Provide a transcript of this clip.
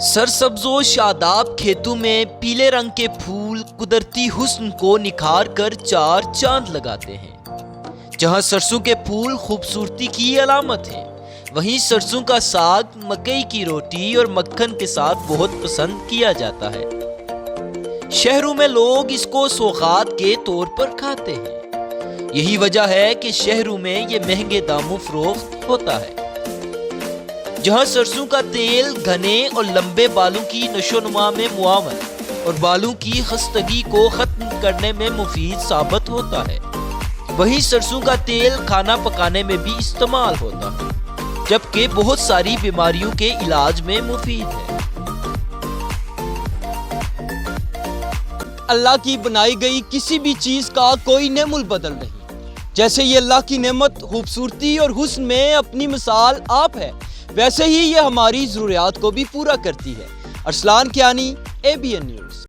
سرسبز و شاداب کھیتوں میں پیلے رنگ کے پھول قدرتی حسن کو نکھار کر چار چاند لگاتے ہیں۔ جہاں سرسوں کے پھول خوبصورتی کی علامت ہیں، وہیں سرسوں کا ساگ مکئی کی روٹی اور مکھن کے ساتھ بہت پسند کیا جاتا ہے۔ شہروں میں لوگ اس کو سوغات کے طور پر کھاتے ہیں۔ یہی وجہ ہے کہ شہروں میں یہ مہنگے داموں فروخت ہوتا ہے۔ جہاں سرسوں کا تیل گھنے اور لمبے بالوں کی نشو نما میں معاون اور بالوں کی خستگی کو ختم کرنے میں مفید ثابت ہوتا ہے، وہیں سرسوں کا تیل کھانا پکانے میں بھی استعمال ہوتا ہے، جبکہ بہت ساری بیماریوں کے علاج میں مفید ہے۔ اللہ کی بنائی گئی کسی بھی چیز کا کوئی نعم البدل نہیں۔ جیسے یہ اللہ کی نعمت خوبصورتی اور حسن میں اپنی مثال آپ ہے، ویسے ہی یہ ہماری ضروریات کو بھی پورا کرتی ہے۔ Arsalan Kiani, ABN news.